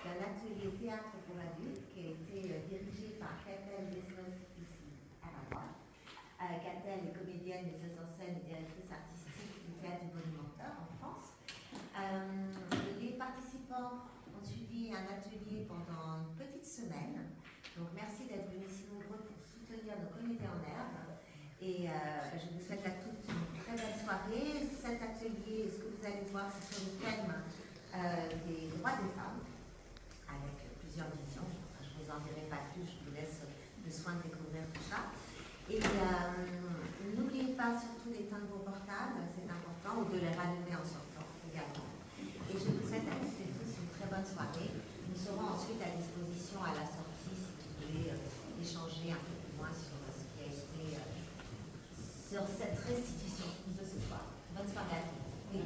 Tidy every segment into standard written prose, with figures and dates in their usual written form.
d'un atelier théâtre pour adultes qui a été dirigé par Catel Desnos ici à la droite. Catel est comédienne, metteuse en scène et directrice artistique du Théâtre du Monumental en France. Les participants ont suivi un atelier pendant une petite semaine. Donc merci d'être venus si nombreux pour soutenir nos comédiens en herbe. Et je vous souhaite à toutes une très belle soirée. Cet atelier, ce que vous allez voir, c'est sur le thème des droits des femmes, avec plusieurs visions. Enfin, je ne vous en dirai pas plus, je vous laisse le soin de découvrir tout ça. Et n'oubliez pas surtout d'éteindre vos portables, c'est important, ou de les rallumer en sortant également. Et je vous souhaite à toutes et tous une très bonne soirée. Nous serons ensuite à disposition à la sortie si vous voulez échanger un peu plus loin sur ce qui a été sur cette restitution de ce soir. Bonne soirée à tous. Oui.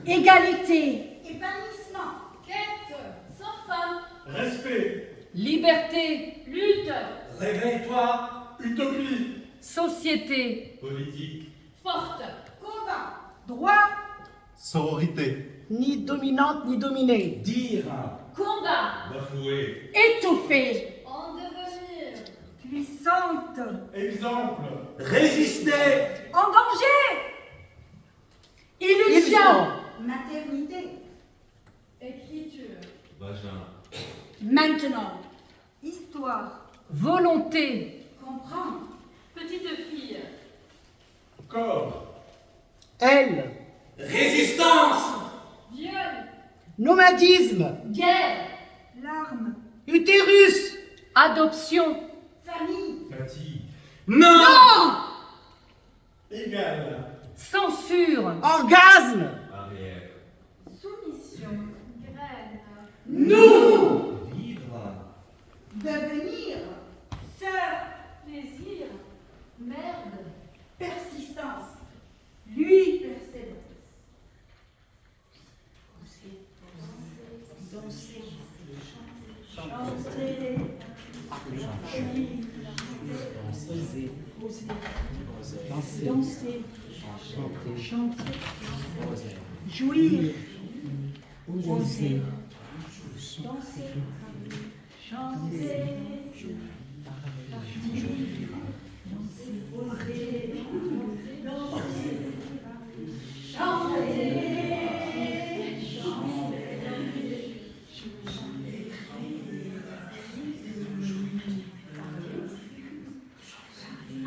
Égalité, épanouissement, quête, sans fin, respect, liberté, lutte, réveille-toi, utopie, société, politique, forte, combat, droit, sororité, ni dominante ni dominée. dire, combat, bafouer, étouffée, en devenir, puissante, exemple, résister, en danger, illusion, Maternité, écriture, vagin, maintenant, histoire, volonté, comprendre, petite fille, corps, Elle, résistance, viol, nomadisme, guerre, larmes, utérus, adoption, famille, fatigue, non, égal, censure, orgasme, arrière, soumission, graine, nous, vivre, devenir, sœur, plaisir, merde, persistance, lui, persévérance. danser, chanter, jouir, oser, Danser, chanter,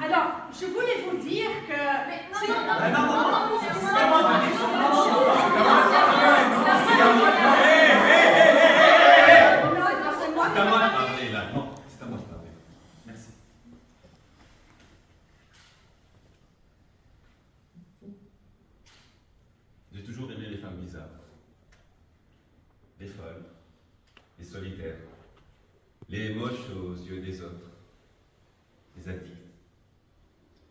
Alors, je voulais vous dire que... C'est à moi de parler là, non, c'est à moi de parler. Merci. J'ai toujours aimé les femmes bizarres. Les folles, les solitaires, les moches aux yeux des autres, les addicts,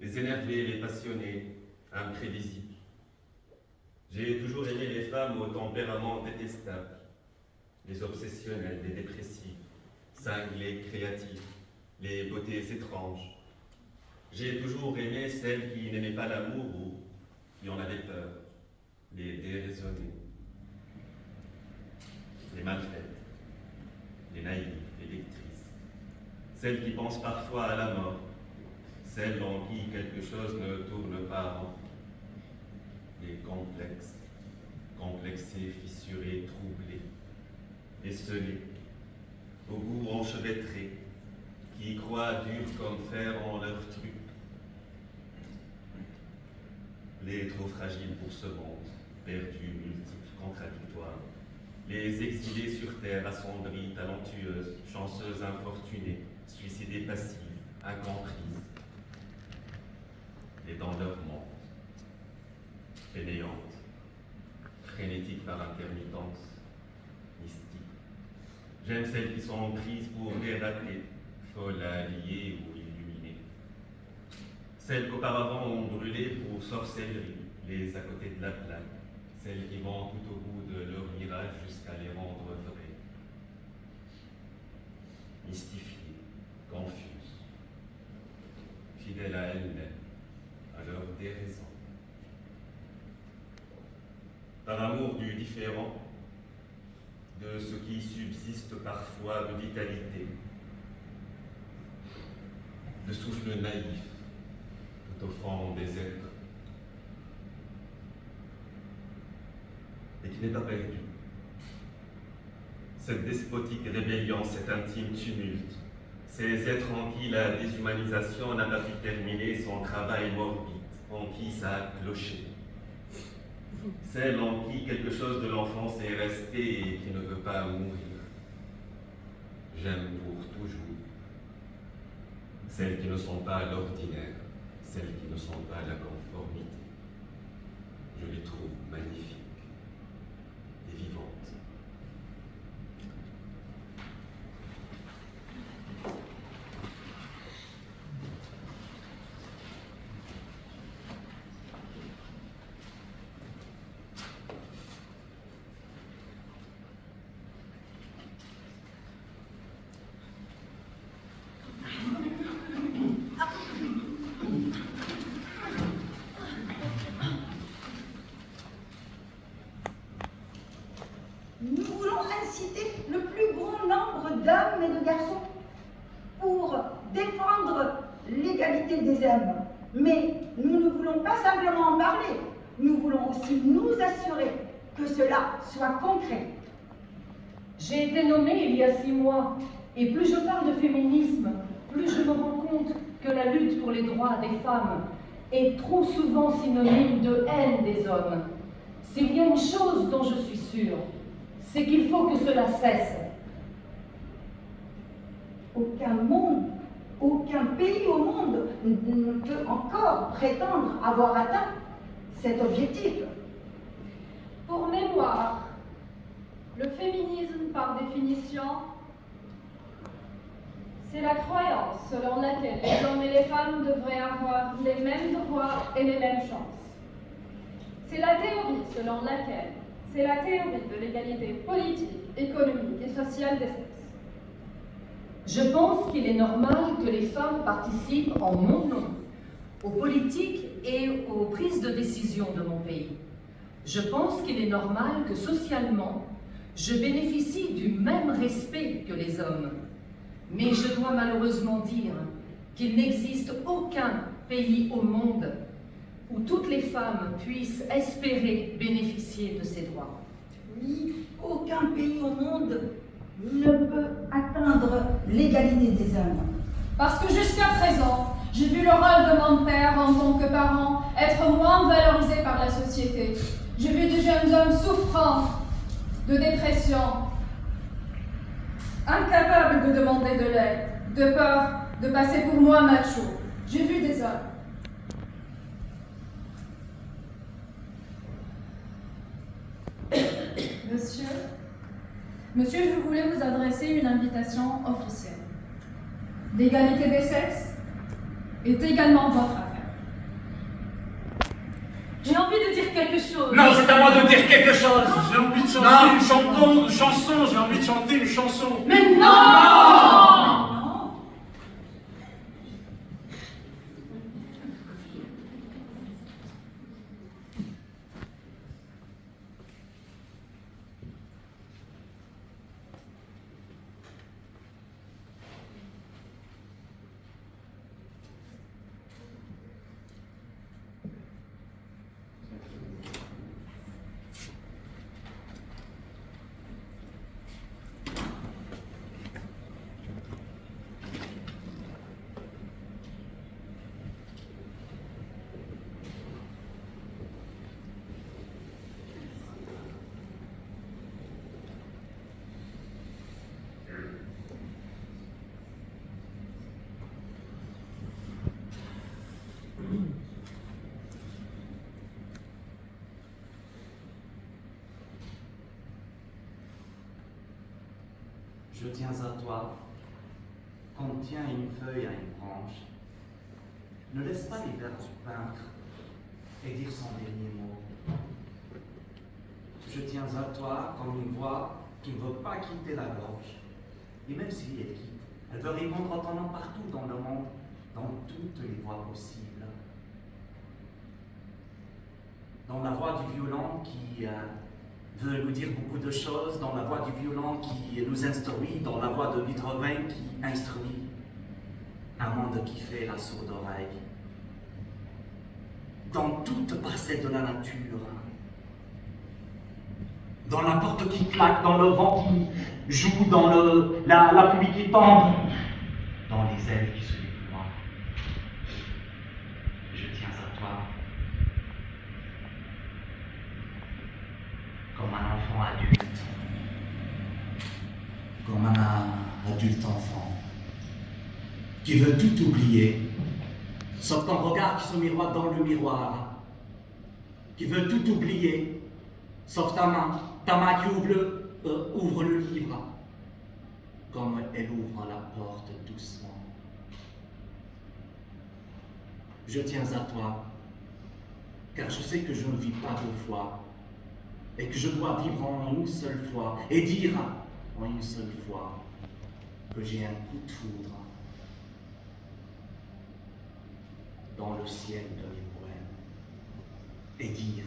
les énervés, les passionnés, imprévisibles. J'ai toujours aimé les femmes au tempérament détestable, les obsessionnelles, les dépressives, cinglées, créatives, les beautés étranges. J'ai toujours aimé celles qui n'aimaient pas l'amour ou qui en avaient peur, les déraisonnées, les mal faites, les naïves, les lectrices, celles qui pensent parfois à la mort, celles en qui quelque chose ne tourne pas rond, les complexes, complexés, fissurés, troublés, esselés, au goût enchevêtré, qui croient dur comme fer en leur truc. Les trop fragiles pour ce monde, perdus, multiples, contradictoires, les exilés sur terre, assombris, talentueuses, chanceuses infortunées, suicidées passives, incomprises. et dans leur monde, fainéantes, frénétiques par intermittence, mystiques. J'aime celles qui sont prises pour des ratées, folles à lier ou illuminées. Celles qu'auparavant on brûlait pour sorcellerie, les à côté de la plaque, celles qui vont tout au bout de leur mirage jusqu'à les rendre vraies. Mystifiées, confuses, fidèles à elles-mêmes, à leur déraison. Par amour du différent, de ce qui subsiste parfois de vitalité, de souffle naïf, tout au fond des êtres, et qui n'est pas perdu. Cette despotique rébellion, cet intime tumulte, ces êtres en qui la déshumanisation n'a pas pu terminer son travail morbide, en qui ça a cloché. Celle en qui quelque chose de l'enfance est resté et qui ne veut pas mourir. J'aime pour toujours. Celles qui ne sont pas l'ordinaire, celles qui ne sont pas la conformité. Je les trouve magnifiques et vivantes. Nous voulons inciter le plus grand nombre d'hommes et de garçons pour défendre l'égalité des hommes. Mais nous ne voulons pas simplement en parler, nous voulons aussi nous assurer que cela soit concret. J'ai été nommée il y a 6 mois, et plus je parle de féminisme, plus je me rends compte que la lutte pour les droits des femmes est trop souvent synonyme de haine des hommes. S'il y a une chose dont je suis sûre, c'est qu'il faut que cela cesse. Aucun monde, aucun pays au monde ne peut encore prétendre avoir atteint cet objectif. Pour mémoire, le féminisme, par définition, c'est la croyance selon laquelle les hommes et les femmes devraient avoir les mêmes droits et les mêmes chances. C'est la théorie selon laquelle c'est la théorie de l'égalité politique, économique et sociale des sexes. Je pense qu'il est normal que les femmes participent en mon nom aux politiques et aux prises de décision de mon pays. Je pense qu'il est normal que socialement, je bénéficie du même respect que les hommes. Mais je dois malheureusement dire qu'il n'existe aucun pays au monde où toutes les femmes puissent espérer bénéficier de ces droits. Oui, aucun pays au monde ne peut atteindre l'égalité des hommes. Parce que jusqu'à présent, j'ai vu le rôle de mon père en tant que parent être moins valorisé par la société. J'ai vu de jeunes hommes souffrant de dépression, incapables de demander de l'aide, de peur de passer pour moi macho. J'ai vu des hommes. Monsieur, je voulais vous adresser une invitation officielle. L'égalité des sexes est également votre affaire. J'ai envie de dire quelque chose. Non, c'est à moi de dire quelque chose. J'ai envie de chanter une chanson, j'ai envie de chanter une chanson. Mais non! Je tiens à toi, comme tient une feuille à une branche. Ne laisse pas les vers vaincre et dire son dernier mot. Je tiens à toi comme une voix qui ne veut pas quitter la gorge. Et même si elle quitte, elle veut répondre en ton nom partout dans le monde, dans toutes les voies possibles. Dans la voix du violon qui veut nous dire beaucoup de choses, dans la voix du violon qui nous instruit, dans la voix de Beethoven qui instruit un monde qui fait la sourde oreille. Dans toute parcelle de la nature, dans la porte qui claque, dans le vent qui joue, dans la pluie qui tombe, dans les ailes qui se déploient. Je tiens à toi comme un enfant adulte, comme un adulte enfant qui veut tout oublier, sauf ton regard qui se miroite dans le miroir, qui veut tout oublier, sauf ta main qui ouvre le livre, comme elle ouvre la porte doucement. Je tiens à toi, car je sais que je ne vis pas deux fois, et que je dois vivre en une seule fois, et dire en une seule fois que j'ai un coup de foudre dans le ciel de mes poèmes, et dire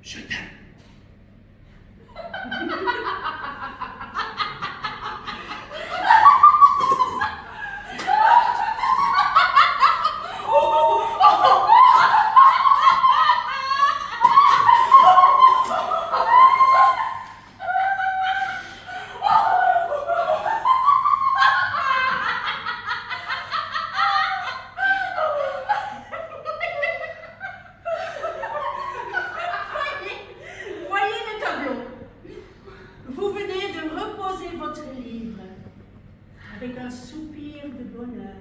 je t'aime. Avec un soupir de bonheur,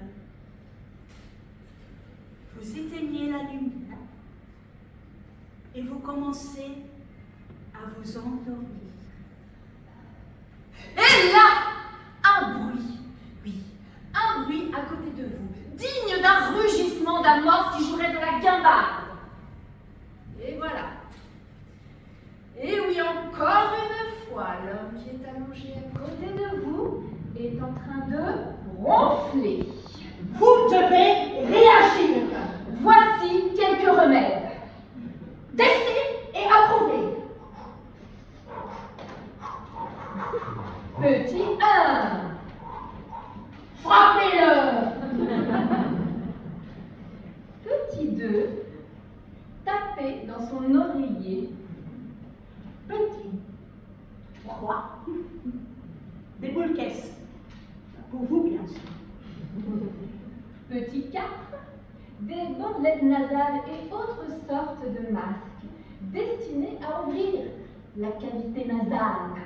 vous éteignez la lumière et vous commencez à vous endormir. Et là, un bruit, oui, un bruit à côté de vous, digne d'un rugissement d'un mort qui jouerait de la guimbarde. Et voilà. Et oui, encore une fois, l'homme qui est allongé à côté de vous est en train de ronfler. Vous devez réagir. Voici quelques remèdes. Testez et approuvez. Petit 1. Frappez-le. Petit 2. Tapez dans son oreiller. Petit 3. Des boules caisses. Pour vous, bien sûr. Petit 4. Des bandelettes nasales et autres sortes de masques destinés à ouvrir la cavité nasale.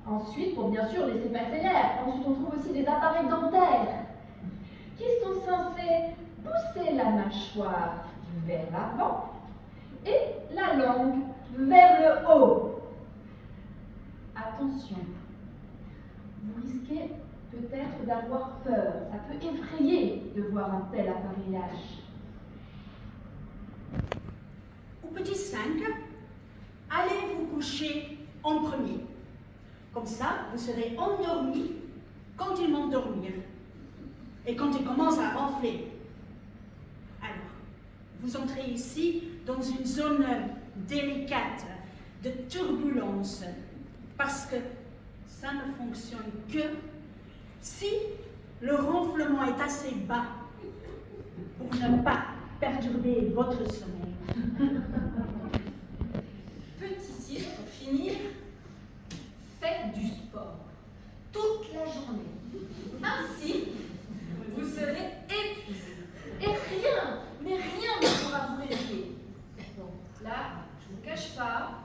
Ensuite, pour bien sûr laisser passer l'air. Ensuite, on trouve aussi des appareils dentaires qui sont censés pousser la mâchoire vers l'avant et la langue vers le haut. Attention, vous risquez peut-être d'avoir peur. Ça peut effrayer de voir un tel appareillage. Au petit 5, allez vous coucher en premier. Comme ça, vous serez endormi quand ils vont dormir et quand ils commencent à ronfler. Alors, vous entrez ici dans une zone délicate de turbulence parce que ça ne fonctionne que si le ronflement est assez bas pour ne pas perturber votre sommeil. Petit 6, pour finir, faites du sport toute la journée. Ainsi, vous serez épuisé. Et rien, mais rien ne pourra vous réveiller. Bon, là, je ne vous cache pas,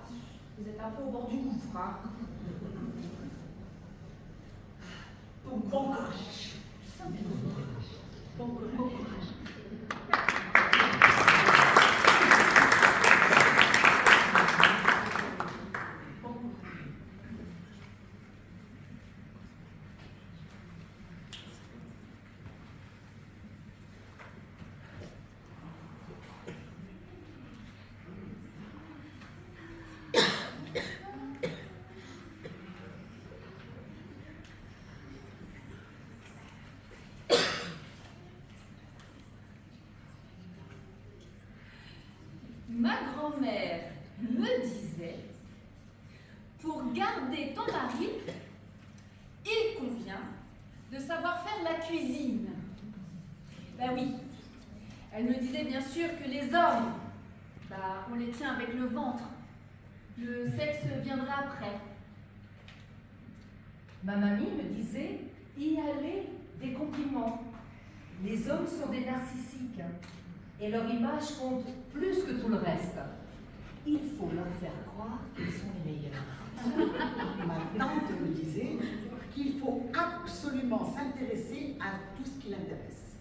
vous êtes un peu au bord du gouffre. Hein. Donc, bon courage. Bon courage. Bon courage. son mari, il convient de savoir faire la cuisine. Ben oui, elle me disait bien sûr que les hommes, on les tient avec le ventre. Le sexe viendra après. Ma mamie me disait, y aller des compliments. Les hommes sont des narcissiques et leur image compte plus que tout le reste. Il faut leur faire croire qu'ils sont les meilleurs. Ma tante me disait qu'il faut absolument s'intéresser à tout ce qui l'intéresse.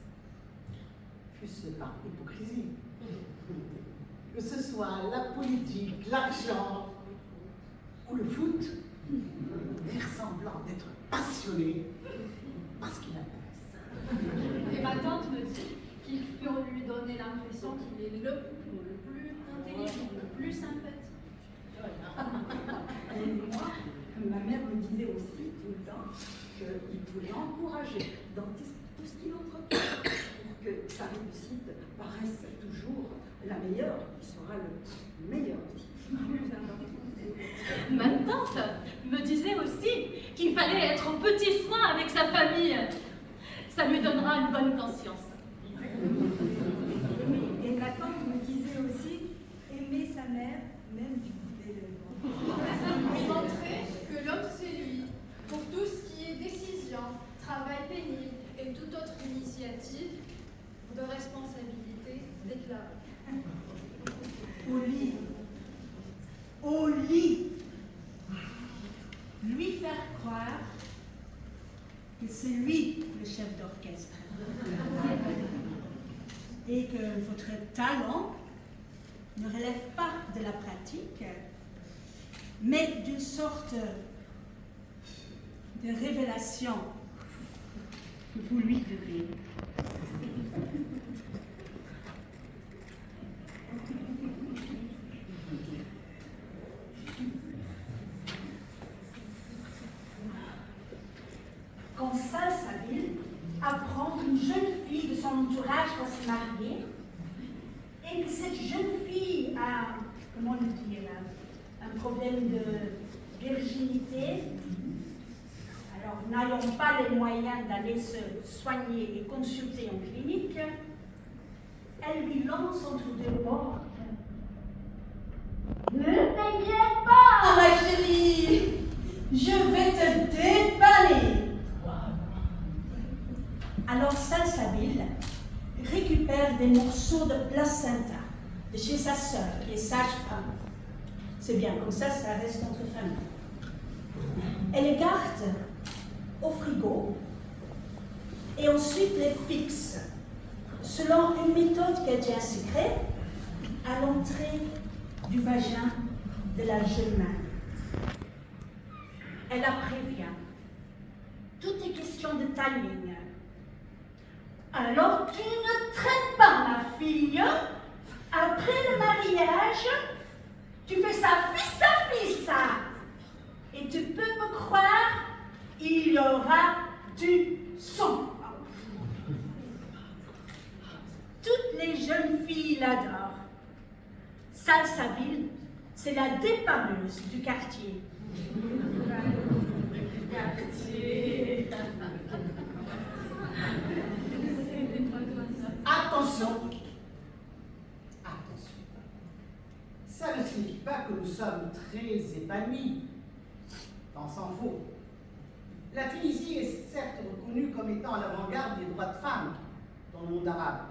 Fût-ce par hypocrisie. Que ce soit la politique, l'argent ou le foot, faire semblant d'être passionné par ce qui l'intéresse. Et ma tante me dit qu'il faut lui donner l'impression qu'il est le plus intelligent, le plus sympathique. Et moi, ma mère me disait aussi tout le temps qu'il voulait encourager dans tout ce qu'il entreprend pour que sa réussite paraisse toujours la meilleure, qui sera le meilleur aussi. Ma tante me disait aussi qu'il fallait être en petit soin avec sa famille. Ça lui donnera une bonne conscience. Et ma tante me disait aussi aimer sa mère, même du côté de Lui montrer que l'homme c'est lui, pour tout ce qui est décision, travail pénible et toute autre initiative de responsabilité déclarée. Au lit. Au lit. Lui faire croire que c'est lui le chef d'orchestre. Et que votre talent ne relève pas de la pratique, mais d'une sorte de révélation que vous lui devez. Quand Salsaville apprend qu'une jeune fille de son entourage va se marier et que cette jeune fille a, comment le dire, un problème de virginité, alors n'ayant pas les moyens d'aller se soigner et consulter en clinique, elle lui lance entre deux portes. Ne t'inquiète pas, ma chérie, je vais te dépanner. Alors Salsabile récupère des morceaux de placenta de chez sa sœur, qui est sage-femme. C'est bien, comme ça reste entre famille. Elle les garde au frigo et ensuite les fixe, selon une méthode qu'elle tient secrète, à l'entrée du vagin de la jeune mère. Elle la prévient. Tout est question de timing. Alors tu ne traînes pas, ma fille. Après le mariage, tu fais ça fils à. Et tu peux me croire, il y aura du sang. Toutes les jeunes filles l'adorent. Salsabile, c'est la dépanneuse du quartier. Attention. Attention. Ça ne signifie pas que nous sommes très épanouis. Tant s'en faut. La Tunisie est certes reconnue comme étant à l'avant-garde des droits de femmes dans le monde arabe.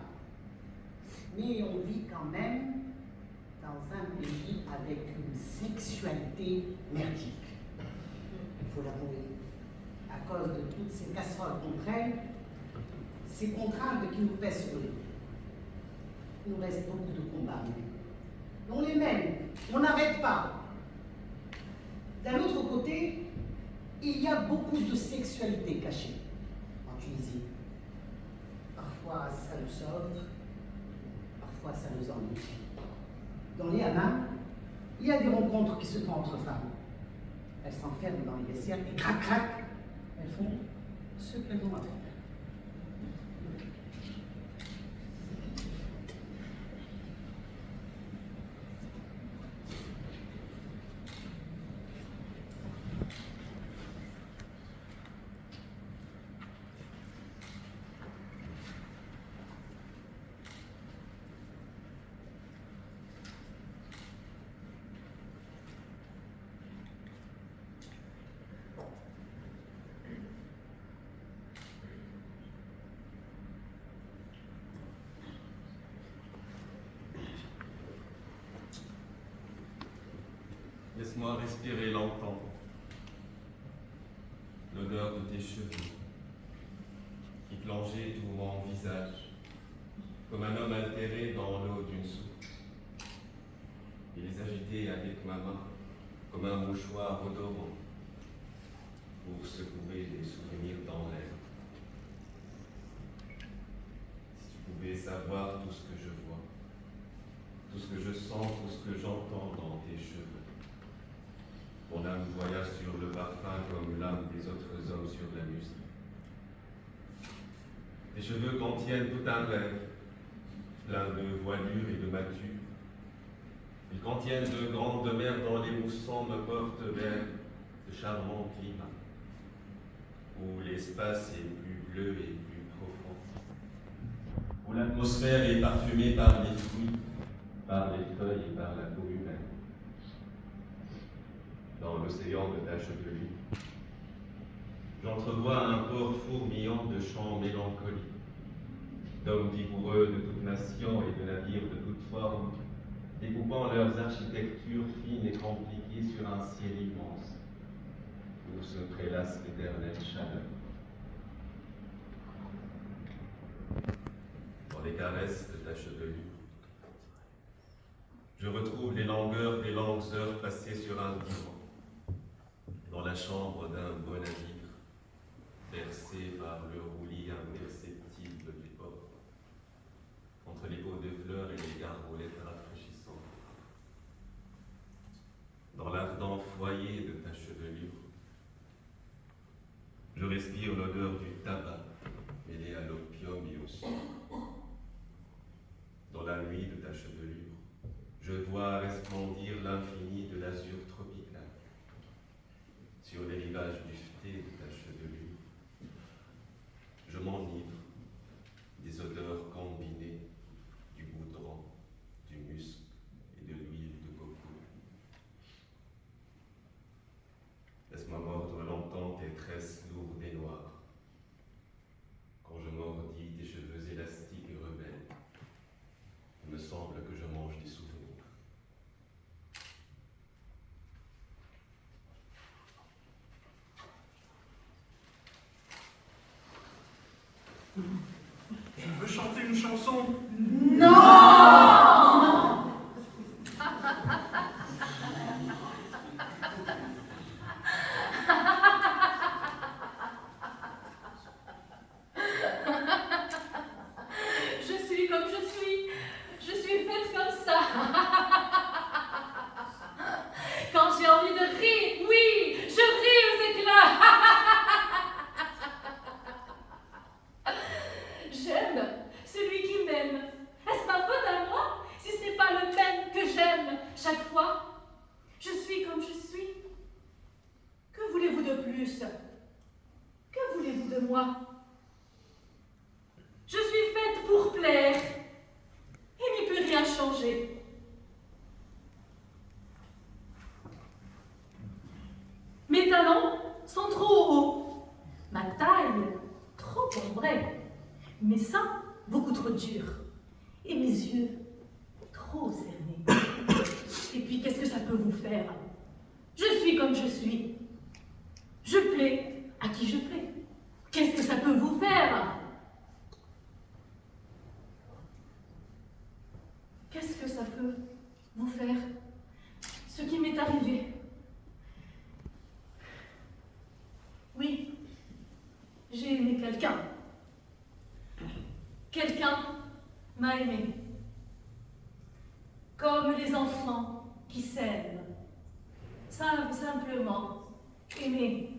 Mais on vit quand même dans un pays avec une sexualité merdique. Il faut l'avouer. À cause de toutes ces casseroles qu'on traîne, ces contraintes qui nous pèsent sur le dos. Il nous reste beaucoup de combats. Mais on les mène, on n'arrête pas. D'un autre côté, il y a beaucoup de sexualité cachée en Tunisie. Parfois ça nous sauve, parfois ça nous ennuie. Dans les hammams, il y a des rencontres qui se font entre femmes. Elles s'enferment dans les vestiaires et crac crac, elles font ce qu'elles ont à faire. Laisse-moi respirer longtemps l'odeur de tes cheveux qui plongeaient tout mon visage comme un homme altéré dans l'eau d'une soupe et les agiter avec ma main comme un mouchoir odorant pour secouer des souvenirs dans l'air. Si tu pouvais savoir tout ce que je vois, tout ce que je sens, tout ce que j'entends dans tes cheveux. Mon âme voyage sur le parfum comme l'âme des autres hommes sur la musique. Tes cheveux contiennent tout un rêve, plein de voilure et de mature. Ils contiennent de grandes mers dont les moussons me portent vers de charmants climats, où l'espace est plus bleu et plus profond, où l'atmosphère est parfumée par les fruits, par les feuilles et par la peau humaine. Dans l'océan de taches de lune, j'entrevois un port fourmillant de chants mélancoliques, d'hommes vigoureux de toute nation et de navires de toute forme, découpant leurs architectures fines et compliquées sur un ciel immense, où se prélasse l'éternelle chaleur. Dans les caresses de ta chevelure, je retrouve les langueurs des longues heures passées sur un divan, dans la chambre d'un bon navire, bercé par le roulis imperceptible du port, entre les pots de fleurs et les gargoulettes rafraîchissantes. Dans l'ardent foyer de ta chevelure, je respire l'odeur du tabac mêlé à l'opium et au sucre. Dans la nuit de ta chevelure, je vois resplendir l'infini de l'azur tropical. Sur les rivages duvetés de ta chevelure, je m'enivre des odeurs combinées du goudron, du musc et de l'huile de coco. Laisse-moi mordre longtemps tes tresses lourdes et noires. Quand je mordis tes cheveux élastiques et rebelles, il me semble que je mange des souvenirs. Je veux chanter une chanson. Je suis comme je suis. Je suis faite comme ça. Quand j'ai envie de rire, oui, je ris aux éclats. J'aime celui qui m'aime. Est-ce ma faute à moi si ce n'est pas le même que j'aime chaque fois? Je suis comme je suis. Que voulez-vous de plus? Que voulez-vous de moi? Je suis faite pour plaire. Il n'y peut rien changer. Mes talons sont trop hauts. Ma taille trop ombrée. Mes seins, beaucoup trop durs. Et mes yeux, trop cernés. Et puis, qu'est-ce que ça peut vous faire? Je suis comme je suis. Je plais à qui je plais. Qu'est-ce que ça peut vous faire? Qu'est-ce que ça peut vous faire? Ce qui m'est arrivé. Oui, j'ai aimé quelqu'un. Quelqu'un m'a aimé. Comme les enfants qui s'aiment, savent simplement aimer.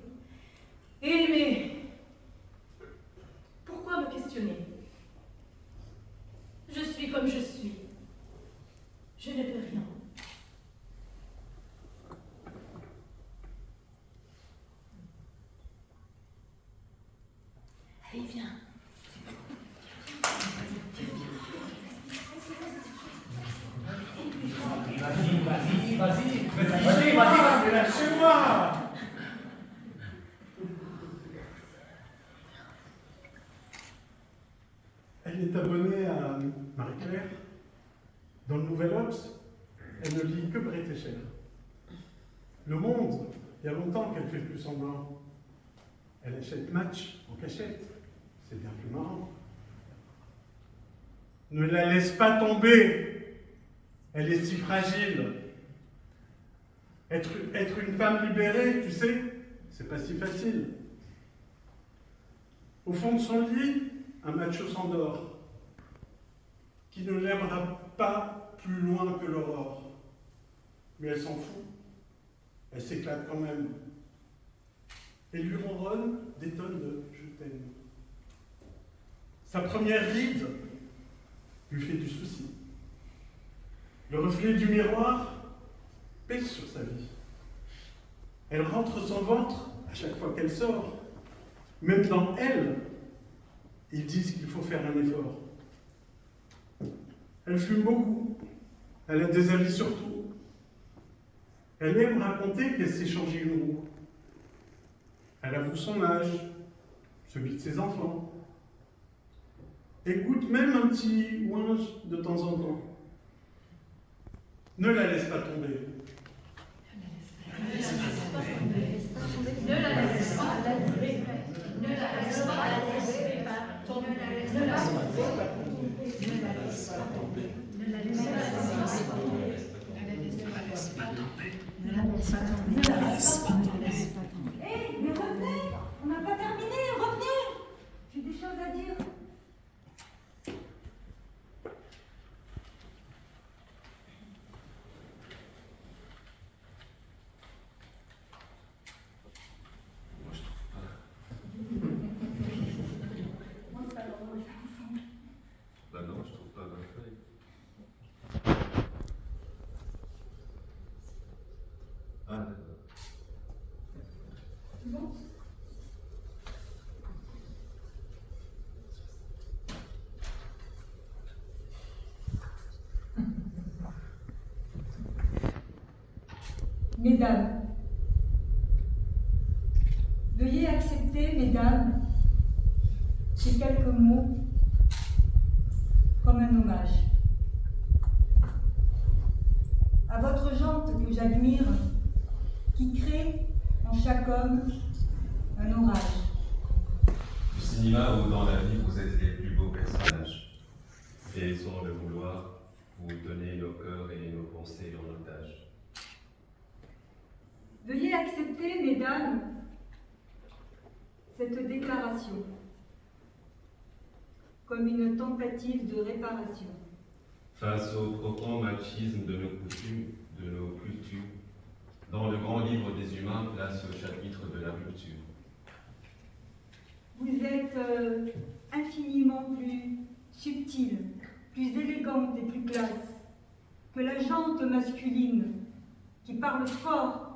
Aimer. Pourquoi me questionner? Je suis comme je suis. Je ne peux rien. Allez, viens. Vas-y, lâchez-moi. Elle est abonnée à Marie-Claire. Dans le Nouvel Obs, elle ne lit que Bretécher. Le Monde, il y a longtemps qu'elle fait plus semblant. Elle achète Match en cachette. C'est bien plus marrant. Ne la laisse pas tomber. Elle est si fragile. Être une femme libérée, tu sais, c'est pas si facile. Au fond de son lit, un macho s'endort, qui ne l'aimera pas plus loin que l'aurore. Mais elle s'en fout. Elle s'éclate quand même. Et lui ronronne des tonnes de « je t'aime ». Sa première ride lui fait du souci. Le reflet du miroir pèse sur sa vie. Elle rentre son ventre à chaque fois qu'elle sort. Même dans elle, ils disent qu'il faut faire un effort. Elle fume beaucoup. Elle a des avis sur tout. Elle aime raconter qu'elle s'est changé une roue. Elle avoue son âge, celui de ses enfants. Écoute même un petit ouinge de temps en temps. Ne la laisse pas tomber. Ne la laisse pas tomber. Ne la laisse pas tomber. Ne la laisse pas tomber. Ne la laisse pas tomber. Ne la laisse pas tomber. Ne la laisse pas tomber. Ne la laisse pas tomber. Hé, mais revenez! On n'a pas terminé, revenez! J'ai des choses à dire. Moi, je trouve pas. Moi, ça va, on va le faire ensemble. Bah non, je trouve pas ma feuille. Ah, d'accord. Bon. Mesdames, veuillez accepter, mesdames, ces quelques mots comme un hommage. À votre gente que j'admire, qui crée en chaque homme un orage. Du cinéma où dans la vie vous êtes les plus beaux personnages. Et sans le vouloir, vous tenez nos cœurs et nos pensées en otage. Veuillez accepter, mesdames, cette déclaration comme une tentative de réparation. Face au profond machisme de nos coutumes, de nos cultures, dans le grand livre des humains, place au chapitre de la rupture. Vous êtes infiniment plus subtile, plus élégante et plus classe que la gente masculine qui parle fort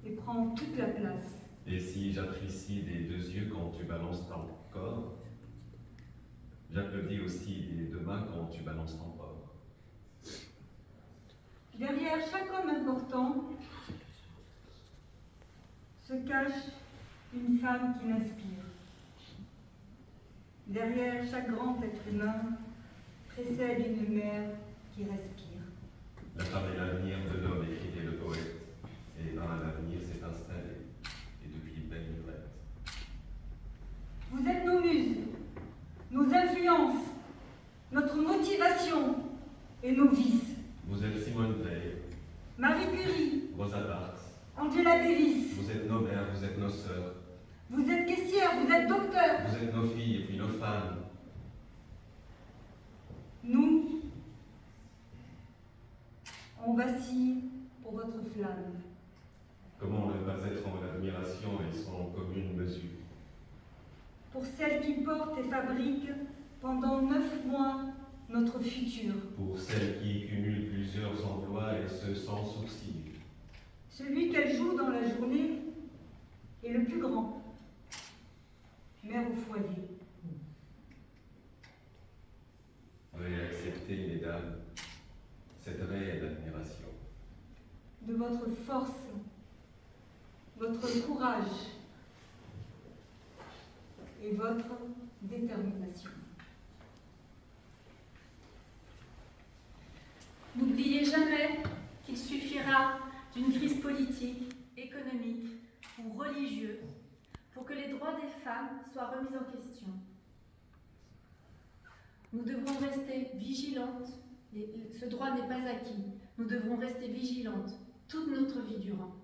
et prend toute la place. Et si j'apprécie des deux yeux quand tu balances ton corps, j'applaudis aussi des deux mains quand tu balances ton corps. Derrière chaque homme important se cache une femme qui m'inspire. Derrière chaque grand être humain précède une mère qui respire. La femme est l'avenir de l'homme, écrivait le poète. Et ben, l'avenir s'est installé, et depuis belle lurette. Vous êtes nos muses, nos influences, notre motivation et nos vices. Vous êtes Simone Veil, Marie Curie, Rosa Parks. Angela Davis. Vous êtes nos mères, vous êtes nos sœurs. Vous êtes caissière, vous êtes docteur. Vous êtes nos filles et puis nos femmes. Nous, on vacille pour votre flamme. Comment ne pas être en admiration et sans commune mesure? Pour celle qui porte et fabrique pendant 9 mois notre futur. Pour celle qui cumule plusieurs emplois et ce sans sourcil. Celui qu'elle joue dans la journée est le plus grand. Mère au foyer. Veuillez accepter, mesdames, cette réelle admiration. De votre force, votre courage et votre détermination. N'oubliez jamais qu'il suffira d'une crise politique, économique ou religieuse pour que les droits des femmes soient remis en question. Nous devrons rester vigilantes, ce droit n'est pas acquis, nous devrons rester vigilantes toute notre vie durant.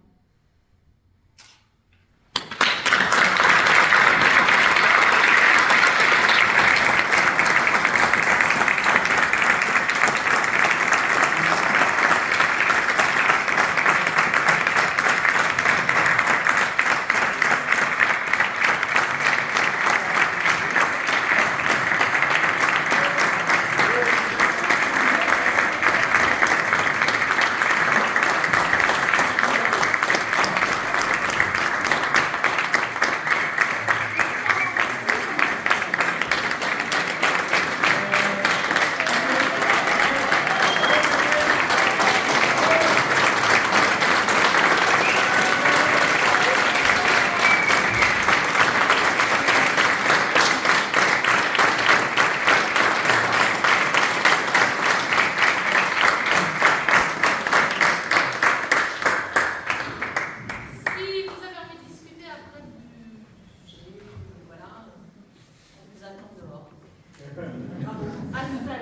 À tout à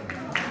l'heure.